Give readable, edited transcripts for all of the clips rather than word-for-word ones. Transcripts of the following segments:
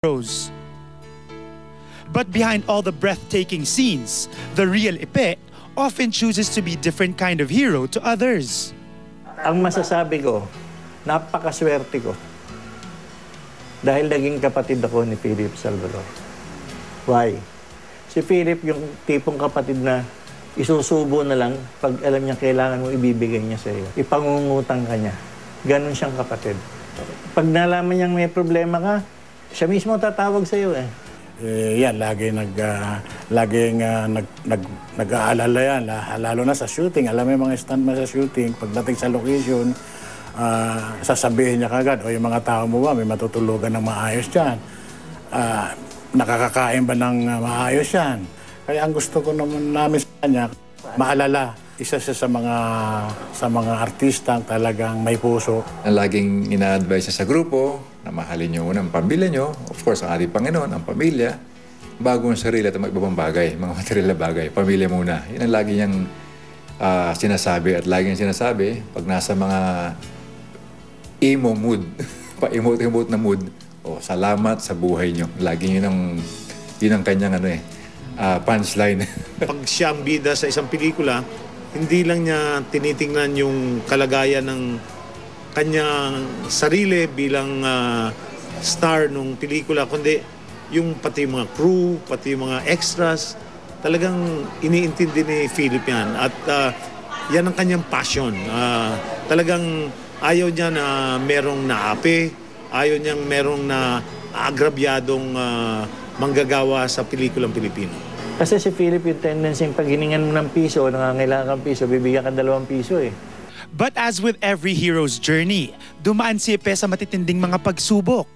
heroes. But behind all the breathtaking scenes, the real Ipe often chooses to be different kind of hero to others. Ang masasabi ko, napakaswerte ko. Dahil naging kapatid ako ni Philip Salvador. Why? Si Philip yung tipong kapatid na isusubo na lang pag alam niya kailangan mo ibibigay niya sa iyo. Ipangungutang ka niya. Ganon siyang kapatid. Pag nalaman niyang may problema ka, siya mismo tatawag sa iyo eh. Yan, laging nag-aalala yan, lalo na sa shooting. Alam mo yung mga stuntman sa shooting, pagdating sa location, sasabihin niya kagad, o yung mga tao mo ba, may matutulugan ng maayos dyan. Nakakakain ba ng maayos yan? Kaya ang gusto ko namin sa kanya, maalala, isa siya sa mga artistang talagang may puso. Laging ina-advise sa grupo na mahalin niyo unang pamilya niyo, of course, ang ating Panginoon, ang pamilya, bago ang sarili at mga ibang bagay, mga material na bagay, pamilya muna. Yan ang lagi niyang sinasabi at lagi niyang sinasabi pag nasa mga emo mood, pa-emote-emote na mood, salamat sa buhay niyo. Lagi yun ang kanyang punchline. Pag siya ang bida sa isang pelikula, hindi lang niya tinitingnan yung kalagayan ng kanyang sarili bilang star nung pelikula, kundi yung pati yung mga crew, pati yung mga extras, talagang iniintindi ni Philip yan. At yan ang kanyang passion. Talagang ayaw niya na merong naapi, ayaw niyang merong na agrabyadong manggagawa sa pelikulang Pilipino. Kasi si Philip yung tendency, pag hiningan mo ng piso, nangangailangan kang piso, bibigyan ka 2 piso eh. But as with every hero's journey, dumaan si Ipe sa matitinding mga pagsubok.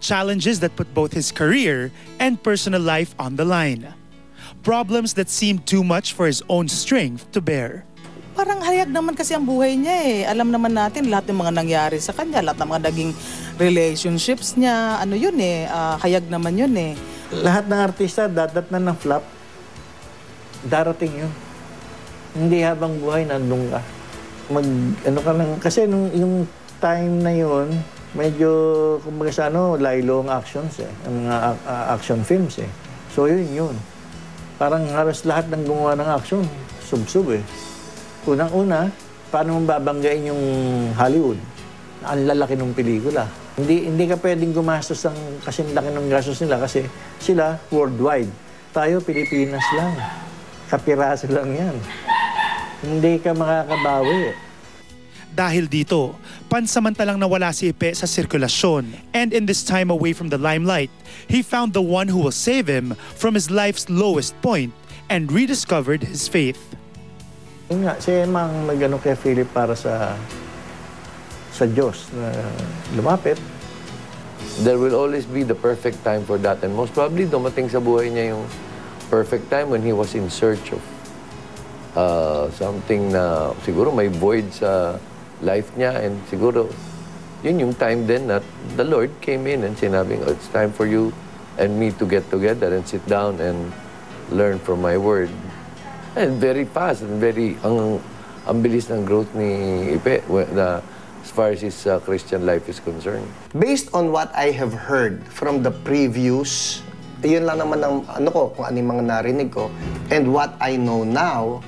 Challenges that put both his career and personal life on the line. Problems that seemed too much for his own strength to bear. Parang hayag naman kasi ang buhay niya eh. Alam naman natin lahat ng mga nangyari sa kanya, lahat ng mga naging relationships niya, hayag naman yun eh. Lahat ng artista, dadat na ng flop, darating yun. Hindi habang buhay, nandun ka. Kasi yung time na yun, medyo, kumbaga sa laylong actions eh. Ang mga action films eh. So yun. Parang halos lahat ng gumawa ng action, sub-sub eh. Unang-una, paano mong babanggain yung Hollywood? Ang lalaki ng pelikula. Hindi ka pwedeng gumastos ng kasing laki ng gastos nila kasi sila worldwide. Tayo, Pilipinas lang. Kapiraso lang yan. Hindi ka makakabawi. Dahil dito, pansamantalang nawala si Ipe sa sirkulasyon. And in this time away from the limelight, he found the one who will save him from his life's lowest point and rediscovered his faith. Yun nga, si Emma ang nag-ano kay Philip para sa Diyos na lumapit. There will always be the perfect time for that. And most probably, dumating sa buhay niya yung perfect time when he was in search of something na siguro may void sa life niya. And siguro, yun yung time then that the Lord came in and sinabing, it's time for you and me to get together and sit down and learn from my word. And very fast and ang bilis ng growth ni Ipe as far as his Christian life is concerned. Based on what I have heard from the previews, yun lang naman ang kung ano yung mga narinig ko. And what I know now,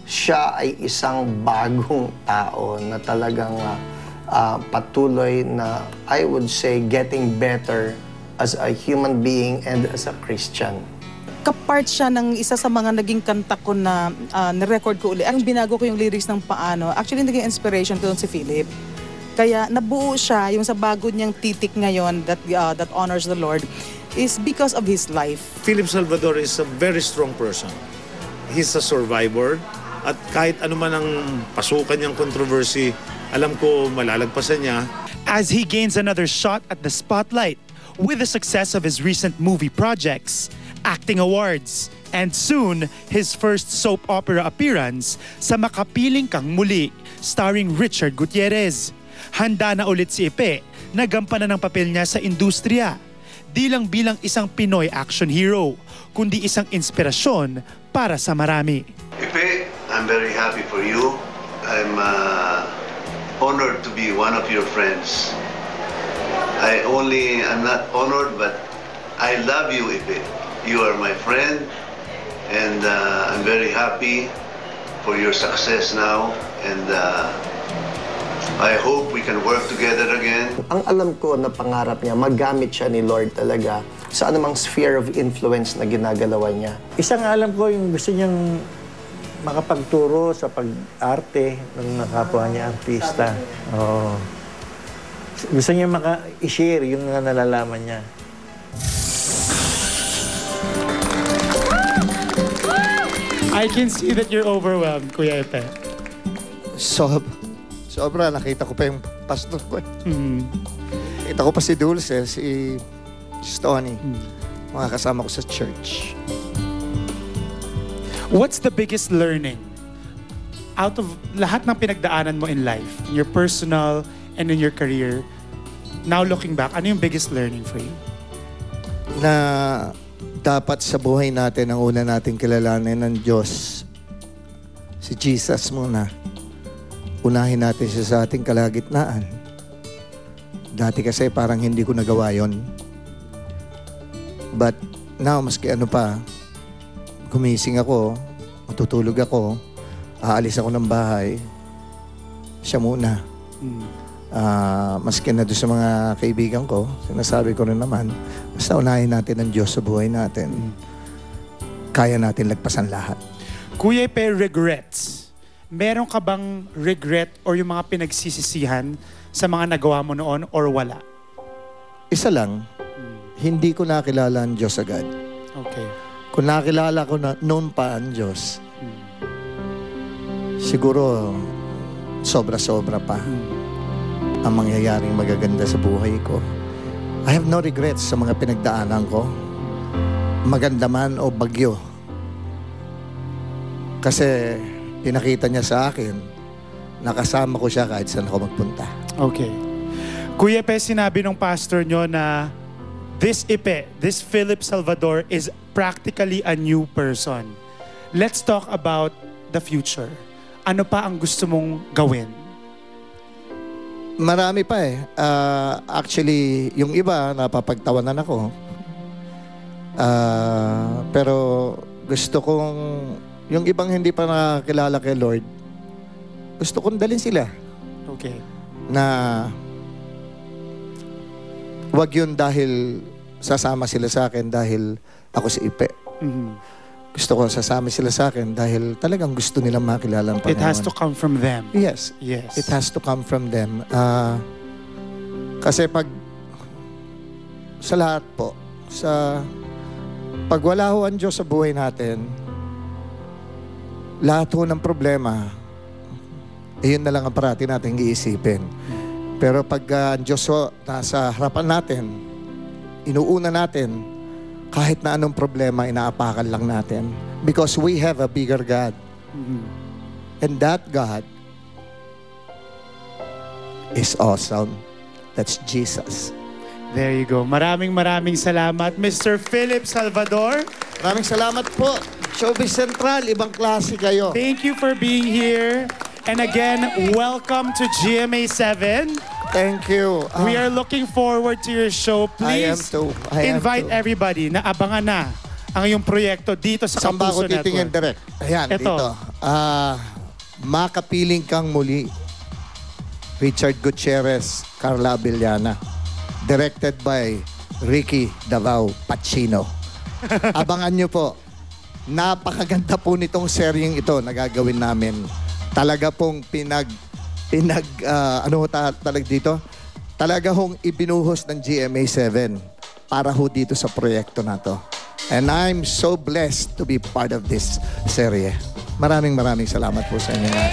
siya ay isang bagong tao na talagang patuloy na, I would say, getting better as a human being and as a Christian. Kapart siya ng isa sa mga naging kanta ko na na-record ko ulit. Ang binago ko yung lyrics ng paano. Actually, naging inspiration ko si Philip. Kaya nabuo siya, yung sa bago niyang titik ngayon that honors the Lord, is because of his life. Philip Salvador is a very strong person. He's a survivor. At kahit ano man ang pasukan niyang controversy, alam ko malalagpasan niya. As he gains another shot at the spotlight with the success of his recent movie projects, acting awards, and soon, his first soap opera appearance sa Makapiling Kang Muli, starring Richard Gutierrez. Handa na ulit si Ipe na gampanan ng papel niya sa industriya. Di lang bilang isang Pinoy action hero, kundi isang inspirasyon para sa marami. Ipe, I'm very happy for you. I'm honored to be one of your friends. I'm not honored, but I love you, Ipe. You are my friend, and I'm very happy for your success now, and I hope we can work together again. Ang alam ko na pangarap niya, maggamit siya ni Lord talaga sa anumang sphere of influence na ginagalawan niya. Isang alam ko yung gusto niyang makapagturo sa pag-arte ng nakapwa niya artista. Oo. Gusto niya i-share yung nalalaman niya. I can see that you're overwhelmed, Kuya Epe. Sobra, nakita ko pa yung pastor ko. Nakita ko pa si Dulce, si Tony, mga kasama ko sa church. What's the biggest learning out of lahat ng pinagdaanan mo in life, in your personal and in your career? Now looking back, ano yung biggest learning for you? Na dapat sa buhay natin, ang una nating kilalanin ng Diyos, si Jesus muna. Unahin natin siya sa ating kalagitnaan. Dati kasi parang hindi ko nagawa yon. But now, maski ano pa, gumising ako, matutulog ako, aalis ako ng bahay, siya muna. Maski na doon sa mga kaibigan ko, sinasabi ko rin naman, basta unahin natin ang Diyos sa buhay natin. Kaya natin lagpasan lahat. Kuya Epe, regrets. Meron ka bang regret or yung mga pinagsisisihan sa mga nagawa mo noon or wala? Isa lang, hindi ko nakilala ang Diyos agad. Okay. Kung nakilala ko na noon pa ang Diyos, siguro sobra-sobra pa ang mangyayaring magaganda sa buhay ko. I have no regrets sa mga pinagdaanan ko. Maganda man o bagyo. Kasi pinakita niya sa akin, nakasama ko siya kahit saan ako magpunta. Okay. Kuya Epe, sinabi ng pastor nyo na this Epe, this Philip Salvador is practically a new person. Let's talk about the future. Ano pa ang gusto mong gawin? Marami pa eh. Actually, yung iba, napapagtawanan ako. Pero gusto kong, yung ibang hindi pa nakakilala kay Lord, gusto kong dalhin sila. Okay. Na wag yun dahil sasama sila sa akin dahil ako si Ipe. Gusto ko sasama sila sa akin dahil talagang gusto nilang makilala ang Panginoon. It has to come from them. Yes. Yes. It has to come from them. Kasi pag sa lahat po, pag wala ho ang Diyos sa buhay natin, lahat ho ng problema, yun na lang ang parati natin iisipin. Pero pag ang Diyos ho nasa harapan natin, inuuna natin, kahit na anong problema, inaapakan lang natin. Because we have a bigger God. And that God is awesome. That's Jesus. There you go. Maraming salamat, Mr. Philip Salvador. Maraming salamat po. Showbiz Central, ibang klase kayo. Thank you for being here. And again, welcome to GMA7. Thank you. We are looking forward to your show. I am Please too. invite everybody na abangan na ang iyong proyekto dito sa Saan ba Kapuso ako titingin Network. direct? Ayan, Ito. dito. Makapiling kang muli. Richard Gutierrez, Carla Abellana. Directed by Ricky Davao Pacino. Abangan nyo po. Napakaganda po nitong seryeng ito na gagawin namin. Talaga pong talag dito? Talaga hong ibinuhos ng GMA7 para ho dito sa proyekto na to. And I'm so blessed to be part of this serye. Maraming salamat po sa inyo na.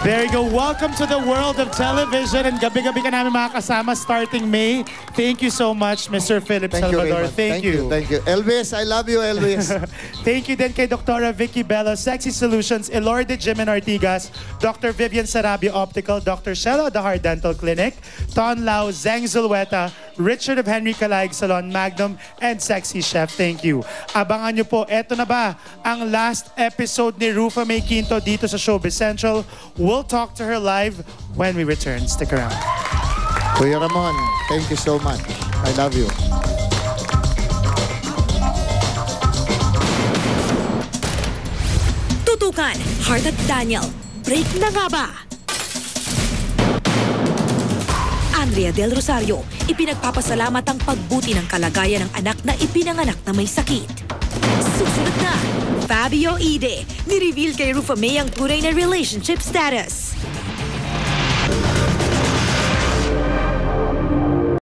There you go. Welcome to the world of television. And gabi-gabi ka namin makakasama starting May. Thank you so much, Mr. Philip Salvador. Raymond. Thank you. Thank you. Elvis, I love you, Elvis. Thank you din kay Dr. Vicky Bello, Sexy Solutions, Elorde Jimen Ortigas, Dr. Vivian Sarabia Optical, Dr. Shelo Dahar Dental Clinic, Ton Lau, Zeng Zulweta, Richard of Henry Calaig Salon Magnum, and Sexy Chef. Thank you. Abangan nyo po, eto na ba ang last episode ni Rufa May Quinto dito sa Showbiz Central. We'll talk to her live when we return. Stick around. Kuya Ramon, thank you so much. I love you. Heart at Daniel, break na nga ba? Andrea Del Rosario, ipinagpapasalamat ang pagbuti ng kalagayan ng anak na ipinanganak na may sakit. Susunod na, Fabio Ide, nireveal kay Rufa May ang tunay na relationship status.